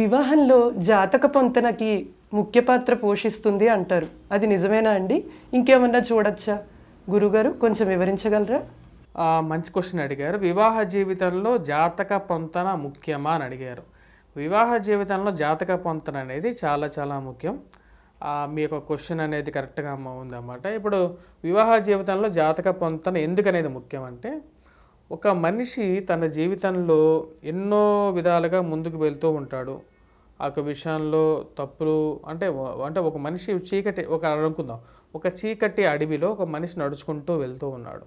వివాహంలో జాతక పొంతనకి ముఖ్య పాత్ర పోషిస్తుంది అంటారు. అది నిజమేనా అండి? ఇంకేమన్నా చూడొచ్చా? గురుగారు కొంచెం వివరించగలరా? మంచి క్వశ్చన్ అడిగారు. వివాహ జీవితంలో జాతక పొంతన ముఖ్యమా అని అడిగారు. వివాహ జీవితంలో జాతక పొంతన అనేది చాలా చాలా ముఖ్యం. మీ యొక్క క్వశ్చన్ అనేది కరెక్ట్గా ఉందన్నమాట. ఇప్పుడు వివాహ జీవితంలో జాతక పొంతన ఎందుకనేది ముఖ్యం అంటే, ఒక మనిషి తన జీవితంలో ఎన్నో విధాలుగా ముందుకు వెళ్తూ ఉంటాడు. ఆ యొక్క విషయంలో తప్పులు అంటే అంటే ఒక మనిషి అనుకుందాం, ఒక చీకటి అడవిలో ఒక మనిషి నడుచుకుంటూ వెళ్తూ ఉన్నాడు.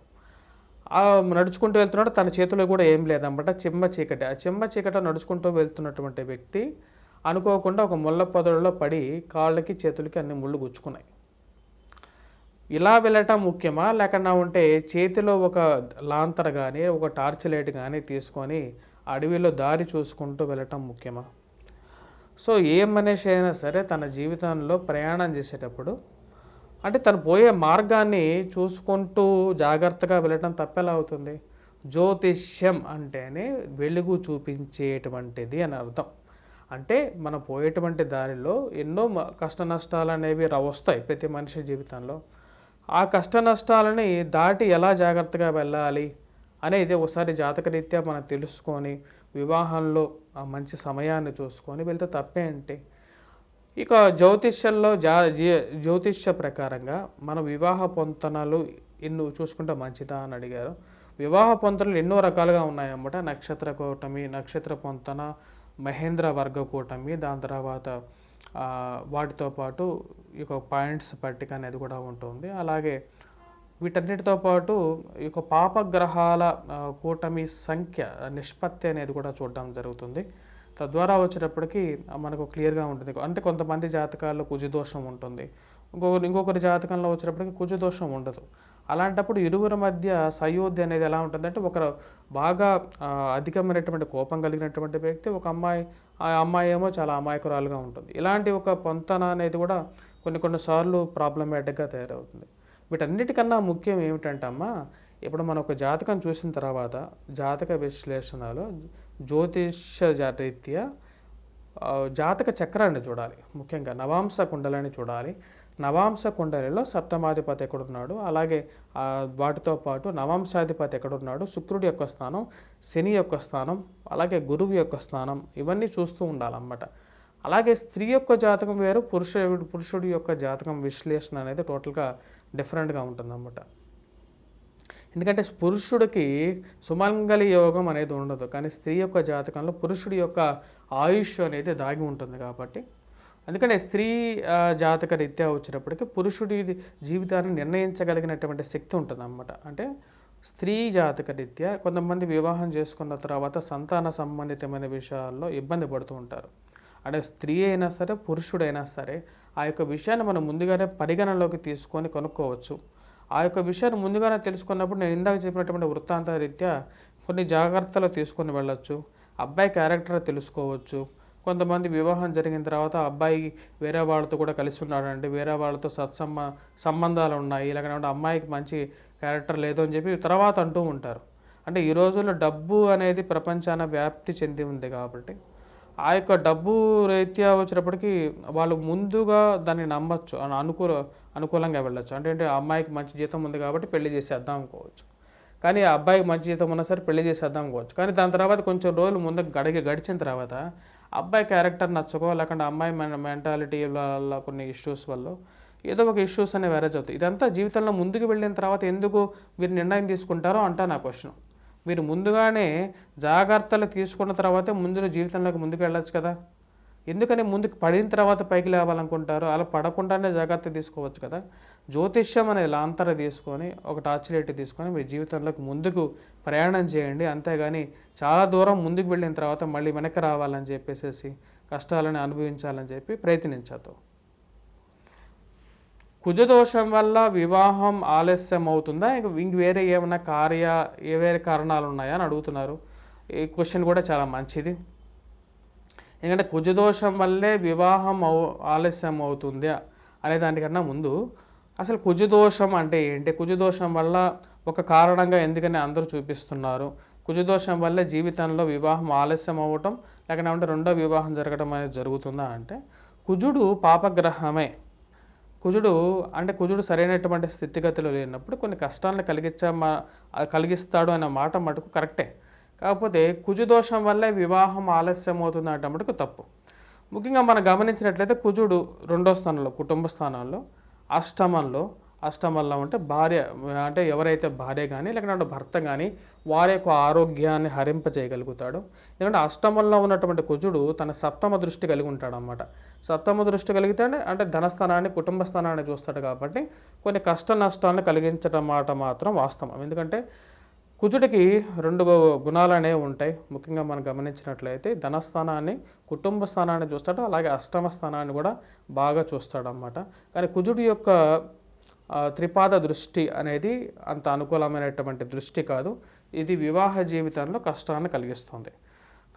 నడుచుకుంటూ వెళ్తున్నాడు, తన చేతిలో కూడా ఏం లేదన్నమాట, చిమ్మ చీకటి. ఆ చిమ్మ చీకట నడుచుకుంటూ వెళ్తున్నటువంటి వ్యక్తి అనుకోకుండా ఒక ముళ్ళ పొదలలో పడి కాళ్ళకి చేతులకి అన్ని ముళ్ళు గుచ్చుకున్నాయి. ఇలా వెళ్ళటం ముఖ్యమా, లేకుండా ఉంటే చేతిలో ఒక లాంతర్ కానీ ఒక టార్చ్ లైట్ కానీ తీసుకొని అడవిలో దారి చూసుకుంటూ వెళ్ళటం ముఖ్యమా? సో ఏ మనిషి అయినా సరే తన జీవితంలో ప్రయాణం చేసేటప్పుడు అంటే తను పోయే మార్గాన్ని చూసుకుంటూ జాగ్రత్తగా వెళ్ళటం తప్పెలా అవుతుంది? జ్యోతిష్యం అంటేనే వెలుగు చూపించేటువంటిది అని అర్థం. అంటే మనం పోయేటువంటి దారిలో ఎన్నో కష్ట నష్టాలు అనేవి వస్తాయి ప్రతి మనిషి జీవితంలో. ఆ కష్ట నష్టాలని దాటి ఎలా జాగ్రత్తగా వెళ్ళాలి అనేది ఒకసారి జాతకరీత్యా మనం తెలుసుకొని వివాహంలో మంచి సమయాన్ని చూసుకొని వెళ్తే తప్పే అంటే. ఇక జ్యోతిష్యంలో జ్యోతిష్య ప్రకారంగా మన వివాహ పొంతనలు ఎన్నో చూసుకుంటే మంచిదా అని అడిగారు. వివాహ పొంతనలు ఎన్నో రకాలుగా ఉన్నాయన్నమాట. నక్షత్ర కూటమి, నక్షత్ర పొంతన, మహేంద్ర వర్గ కూటమి, దాని తర్వాత వాటితో పాటు ఇక పాయింట్స్ పట్టిక అనేది కూడా ఉంటుంది. అలాగే వీటన్నిటితో పాటు ఇక పాపగ్రహాల కూటమి సంఖ్య నిష్పత్తి అనేది కూడా చూడడం జరుగుతుంది. తద్వారా వచ్చేటప్పటికి మనకు క్లియర్గా ఉంటుంది. అంటే కొంతమంది జాతకాల్లో కుజదోషం ఉంటుంది, ఇంకొకరి జాతకంలో వచ్చేటప్పటికి కుజదోషం ఉండదు. అలాంటప్పుడు ఇరువురి మధ్య సయోధ్య అనేది ఎలా ఉంటుంది అంటే, ఒకరు బాగా అధికమైనటువంటి కోపం కలిగినటువంటి వ్యక్తి, ఒక అమ్మాయి, ఆ అమ్మాయి ఏమో చాలా అమాయకురాలుగా ఉంటుంది. ఇలాంటి ఒక పొంతన అనేది కూడా కొన్నిసార్లు ప్రాబ్లమేటిక్గా తయారవుతుంది. వీటన్నిటికన్నా ముఖ్యం ఏమిటంటే అమ్మ, ఇప్పుడు మనం ఒక జాతకం చూసిన తర్వాత జాతక విశ్లేషణలో జ్యోతిష రీత్యా జాతక చక్రాన్ని చూడాలి. ముఖ్యంగా నవాంశ కుండలని చూడాలి. నవాంశ కుండలిలో సప్తమాధిపతి ఎక్కడున్నాడు, అలాగే వాటితో పాటు నవాంశాధిపతి ఎక్కడున్నాడు, శుక్రుడి యొక్క స్థానం, శని యొక్క స్థానం, అలాగే గురువు యొక్క స్థానం, ఇవన్నీ చూస్తూ ఉండాలన్నమాట. అలాగే స్త్రీ యొక్క జాతకం వేరు, పురుషుడి యొక్క జాతకం విశ్లేషణ అనేది టోటల్గా డిఫరెంట్గా ఉంటుందన్నమాట. ఎందుకంటే పురుషుడికి సుమంగళి యోగం అనేది ఉండదు, కానీ స్త్రీ యొక్క జాతకంలో పురుషుడి యొక్క ఆయుష్ అనేది దాగి ఉంటుంది. కాబట్టి అందుకనే స్త్రీ జాతక రీత్యా వచ్చేటప్పటికి పురుషుడి జీవితాన్ని నిర్ణయించగలిగినటువంటి శక్తి ఉంటుంది అన్నమాట. అంటే స్త్రీ జాతక రీత్యా కొంతమంది వివాహం చేసుకున్న తర్వాత సంతాన సంబంధితమైన విషయాల్లో ఇబ్బంది పడుతూ ఉంటారు. అంటే స్త్రీ అయినా సరే పురుషుడైనా సరే ఆ యొక్క విషయాన్ని మనం ముందుగానే పరిగణనలోకి తీసుకొని కొనుక్కోవచ్చు. ఆ యొక్క విషయాన్ని ముందుగానే తెలుసుకున్నప్పుడు నేను ఇందాక చెప్పినటువంటి వృత్తాంత రీత్యా కొన్ని జాగ్రత్తలు తీసుకొని వెళ్ళొచ్చు. అబ్బాయి క్యారెక్టర్ తెలుసుకోవచ్చు. కొంతమంది వివాహం జరిగిన తర్వాత అబ్బాయి వేరే వాళ్ళతో కూడా కలిసి ఉన్నాడండి, వేరే వాళ్ళతో సంబంధాలు ఉన్నాయి, లేకపోతే అమ్మాయికి మంచి క్యారెక్టర్ లేదు అని చెప్పి తర్వాత అంటూ ఉంటారు. అంటే ఈ రోజుల్లో డబ్బు అనేది ప్రపంచాన వ్యాప్తి చెంది ఉంది కాబట్టి ఆ యొక్క డబ్బు రీత్యా వచ్చేటప్పటికి వాళ్ళు ముందుగా దాన్ని నమ్మచ్చు, అనుకూలంగా వెళ్ళచ్చు. అంటే అమ్మాయికి మంచి జీతం ఉంది కాబట్టి పెళ్లి చేసేద్దాం అనుకోవచ్చు, కానీ ఆ అబ్బాయికి మంచి జీతం ఉన్నా సరే పెళ్లి చేసేద్దాం అనుకోవచ్చు. కానీ దాని తర్వాత కొంచెం రోజులు ముందుకు గడిచిన తర్వాత అబ్బాయి క్యారెక్టర్ నచ్చకో, లేకుంటే అమ్మాయి మెంటాలిటీ వల్ల కొన్ని ఇష్యూస్ వల్ల ఏదో ఒక ఇష్యూస్ అనేవి అరేజ్ అవుతాయి. ఇదంతా జీవితంలో ముందుకు వెళ్ళిన తర్వాత ఎందుకు మీరు నిర్ణయం తీసుకుంటారో అంటా నా క్వశ్చన్. మీరు ముందుగానే జాగ్రత్తలు తీసుకున్న తర్వాతే ముందు జీవితంలోకి ముందుకు వెళ్ళచ్చు కదా. ఎందుకని ముందుకు పడిన తర్వాత పైకి లేవాలనుకుంటారు? అలా పడకుండానే జాగ్రత్త తీసుకోవచ్చు కదా. జ్యోతిష్యం అనే లాంతర తీసుకొని ఒక టార్చ్ లైట్ తీసుకొని మీ జీవితంలోకి ముందుకు ప్రయాణం చేయండి. అంతేగాని చాలా దూరం ముందుకు వెళ్ళిన తర్వాత మళ్ళీ వెనక్కి రావాలని చెప్పేసి కష్టాలను అనుభవించాలని చెప్పి ప్రయత్నించదు. కుజదోషం వల్ల వివాహం ఆలస్యం అవుతుందా, ఇంక వేరే ఏమైనా వేరే కారణాలు ఉన్నాయా అని అడుగుతున్నారు. ఈ క్వశ్చన్ కూడా చాలా మంచిది. ఎందుకంటే కుజదోషం వల్లే వివాహం ఆలస్యం అవుతుంది అనే దానికన్నా ముందు అసలు కుజదోషం అంటే ఏంటి, కుజదోషం వల్ల ఒక కారణంగా ఎందుకని అందరూ చూపిస్తున్నారు, కుజదోషం వల్లే జీవితంలో వివాహం ఆలస్యం అవ్వటం లేకపోతే రెండో వివాహం జరగడం అనేది జరుగుతుందా అంటే కుజుడు పాపగ్రహమే. కుజుడు సరైనటువంటి స్థితిగతిలో లేనప్పుడు కొన్ని కష్టాలను కలిగిస్తాడు అనే మాట మటుకు కరెక్టే. కాకపోతే కుజుదోషం వల్లే వివాహం ఆలస్యం అవుతుంది అంటే మటుకు తప్పు. ముఖ్యంగా మనం గమనించినట్లయితే కుజుడు 2వ స్థానంలో కుటుంబ స్థానంలో అష్టమంలో ఉంటే భార్య అంటే ఎవరైతే భార్య కానీ లేకపోతే భర్త కానీ వారి యొక్క ఆరోగ్యాన్ని హరింపజేయగలుగుతాడు. ఎందుకంటే అష్టమంలో ఉన్నటువంటి కుజుడు తన సప్తమ దృష్టి కలిగి ఉంటాడు అన్నమాట. సప్తమ దృష్టి కలిగితే అంటే ధనస్థానాన్ని కుటుంబ స్థానాన్ని చూస్తాడు కాబట్టి కొన్ని కష్ట నష్టాలను కలిగించడం మాట మాత్రం వాస్తవం. ఎందుకంటే కుజుడికి 2 గుణాలు అనేవి ఉంటాయి. ముఖ్యంగా మనం గమనించినట్లయితే ధనస్థానాన్ని కుటుంబ స్థానాన్ని చూస్తాడు, అలాగే అష్టమ స్థానాన్ని కూడా బాగా చూస్తాడు అన్నమాట. కానీ కుజుడి యొక్క త్రిపాద దృష్టి అనేది అంత అనుకూలమైనటువంటి దృష్టి కాదు. ఇది వివాహ జీవితంలో కష్టాన్ని కలిగిస్తుంది.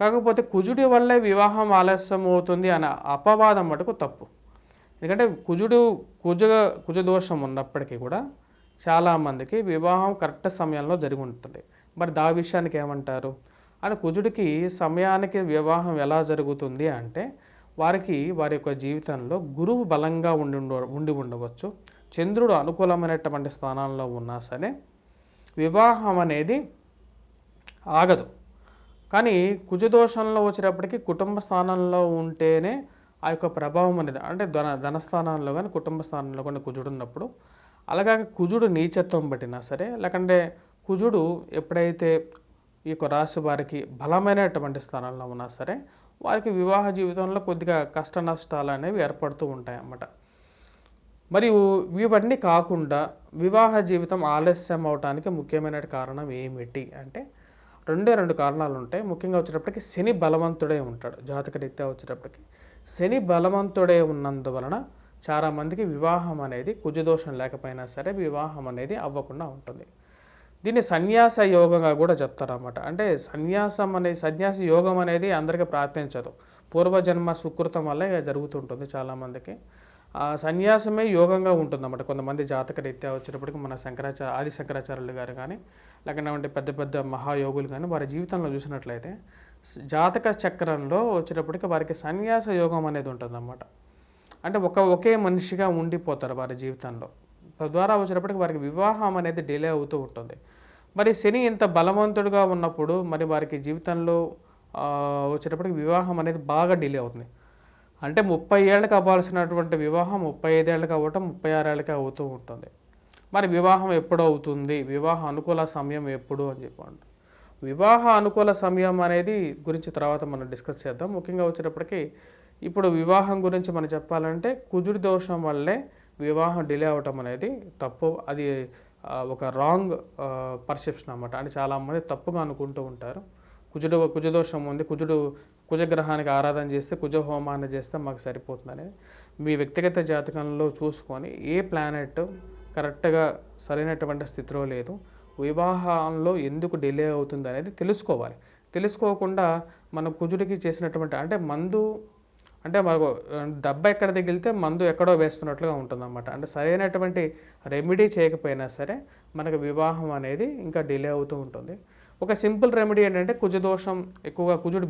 కాకపోతే కుజుడి వల్లే వివాహం ఆలస్యం అవుతుంది అనే అపవాదం మటుకు తప్పు. ఎందుకంటే కుజదోషం ఉన్నప్పటికీ కూడా చాలామందికి వివాహం కరెక్ట్ సమయంలో జరిగి ఉంటుంది. మరి దా విషయానికి ఏమంటారు అని కుజుడికి సమయానికి వివాహం ఎలా జరుగుతుంది అంటే వారి యొక్క జీవితంలో గురువు బలంగా ఉండి ఉండవచ్చు, చంద్రుడు అనుకూలమైనటువంటి స్థానాల్లో ఉన్నా సరే వివాహం అనేది ఆగదు. కానీ కుజదోషంలో వచ్చేటప్పటికి కుటుంబ స్థానంలో ఉంటేనే ఆ యొక్క ప్రభావం అనేది అంటే ధనస్థానంలో కానీ కుటుంబ స్థానంలో కానీ కుజుడు ఉన్నప్పుడు, అలాగే కుజుడు నీచత్వం పట్టినా సరే లేకంటే కుజుడు ఎప్పుడైతే ఈ యొక్క రాశి వారికి బలమైనటువంటి స్థానంలో ఉన్నా సరే వారికి వివాహ జీవితంలో కొద్దిగా కష్ట నష్టాలు అనేవి ఏర్పడుతూ ఉంటాయి అన్నమాట. మరియు ఇవన్నీ కాకుండా వివాహ జీవితం ఆలస్యం అవడానికి ముఖ్యమైన కారణం ఏమిటి అంటే 2 కారణాలు ఉంటాయి. ముఖ్యంగా వచ్చేటప్పటికి శని బలవంతుడే ఉంటాడు. జాతకరీత్యా వచ్చేటప్పటికి శని బలవంతుడే ఉన్నందువలన చాలామందికి వివాహం అనేది కుజదోషం లేకపోయినా సరే వివాహం అనేది అవ్వకుండా ఉంటుంది. దీన్ని సన్యాస యోగంగా కూడా చెప్తారన్నమాట. అంటే సన్యాసి యోగం అనేది అందరికీ ప్రార్థించదు. పూర్వజన్మ సుకృతం వల్ల జరుగుతుంటుంది చాలామందికి. ఆ సన్యాసమే యోగంగా ఉంటుందన్నమాట. కొంతమంది జాతక రీత్యా వచ్చేటప్పటికి మన ఆది శంకరాచార్యులు గారు కానీ లేకపోతే పెద్ద పెద్ద మహాయోగులు కానీ వారి జీవితంలో చూసినట్లయితే జాతక చక్రంలో వచ్చేటప్పటికి వారికి సన్యాస యోగం అనేది ఉంటుందన్నమాట. అంటే ఒకే మనిషిగా ఉండిపోతారు వారి జీవితంలో. తద్వారా వచ్చేటప్పటికి వారికి వివాహం అనేది డిలే అవుతూ ఉంటుంది. మరి శని ఇంత బలవంతుడుగా ఉన్నప్పుడు మరి వారికి జీవితంలో వచ్చేటప్పటికి వివాహం అనేది బాగా డిలే అవుతుంది. అంటే 30 ఏళ్ళకి అవ్వాల్సినటువంటి వివాహం 35 ఏళ్ళకి అవ్వటం 36 ఏళ్ళకి అవుతూ ఉంటుంది. మరి వివాహం ఎప్పుడు అవుతుంది, వివాహ అనుకూల సమయం ఎప్పుడు అని చెప్పండి. వివాహ అనుకూల సమయం అనేది గురించి తర్వాత మనం డిస్కస్ చేద్దాం. ముఖ్యంగా వచ్చేటప్పటికి ఇప్పుడు వివాహం గురించి మనం చెప్పాలంటే కుజుడి దోషం వల్లే వివాహం డిలే అవటం అనేది తప్పు. అది ఒక రాంగ్ పర్సెప్షన్ అన్నమాట. అంటే చాలామంది తప్పుగా అనుకుంటూ ఉంటారు. కుజదోషం ఉంది, కుజగ్రహానికి ఆరాధన చేస్తే కుజ హోమాన్ని చేస్తే మాకు సరిపోతుందని మీ వ్యక్తిగత జాతకంలో చూసుకొని ఏ ప్లానెట్ కరెక్ట్గా సరైనటువంటి స్థితిలో లేదు, వివాహంలో ఎందుకు డిలే అవుతుంది అనేది తెలుసుకోవాలి. తెలుసుకోకుండా మన కుజుడికి చేసినటువంటి అంటే మందు అంటే మాకు దెబ్బ ఎక్కడ తగిలితే మందు ఎక్కడో వేస్తున్నట్లుగా ఉంటుందన్నమాట. అంటే సరైనటువంటి రెమెడీ చేయకపోయినా సరే మనకు వివాహం అనేది ఇంకా డిలే అవుతూ ఉంటుంది. ఒక సింపుల్ రెమెడీ ఏంటంటే కుజదోషం ఎక్కువగా కుజుడు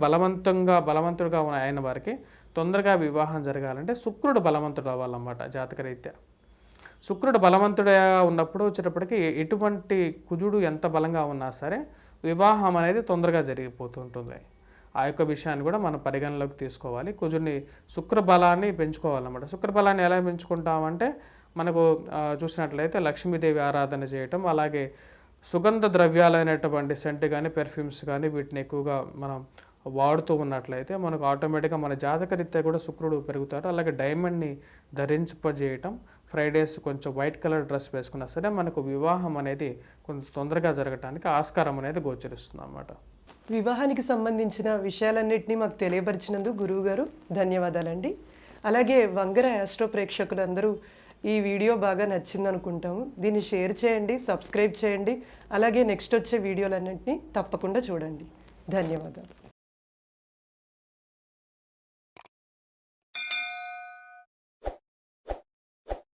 బలవంతుడుగా అయిన వారికి తొందరగా వివాహం జరగాలంటే శుక్రుడు బలవంతుడు అవ్వాలన్నమాట. జాతకరీత్యా శుక్రుడు బలవంతుడుగా ఉన్నప్పుడు వచ్చేటప్పటికి ఎటువంటి కుజుడు ఎంత బలంగా ఉన్నా సరే వివాహం అనేది తొందరగా జరిగిపోతుంటుంది. ఆ యొక్క విషయాన్ని కూడా మనం పరిగణలోకి తీసుకోవాలి. శుక్ర బలాన్ని పెంచుకోవాలన్నమాట. శుక్ర బలాన్ని ఎలా పెంచుకుంటామంటే మనకు చూసినట్లయితే లక్ష్మీదేవి ఆరాధన చేయటం, అలాగే సుగంధ ద్రవ్యాలైనటువంటి సెంట్ కానీ పెర్ఫ్యూమ్స్ కానీ వీటిని ఎక్కువగా మనం వాడుతూ ఉన్నట్లయితే మనకు ఆటోమేటిక్గా మన జాతకరీత్యా కూడా శుక్రుడు పెరుగుతారు. అలాగే డైమండ్ని ధరింపజేయటం, ఫ్రైడేస్ కొంచెం వైట్ కలర్ డ్రెస్ వేసుకున్నా సరే మనకు వివాహం అనేది కొంచెం తొందరగా జరగటానికి ఆస్కారం అనేది గోచరిస్తుంది అన్నమాట. వివాహానికి సంబంధించిన విషయాలన్నింటినీ మాకు తెలియపరిచినందుకు గురువుగారు ధన్యవాదాలండి. అలాగే వంగర యాస్ట్రో ప్రేక్షకులందరూ ఈ వీడియో బాగా నచ్చింది అనుకుంటాము. దీన్ని షేర్ చేయండి, సబ్స్క్రైబ్ చేయండి. అలాగే నెక్స్ట్ వచ్చే వీడియోలన్నింటినీ తప్పకుండా చూడండి. ధన్యవాదాలు.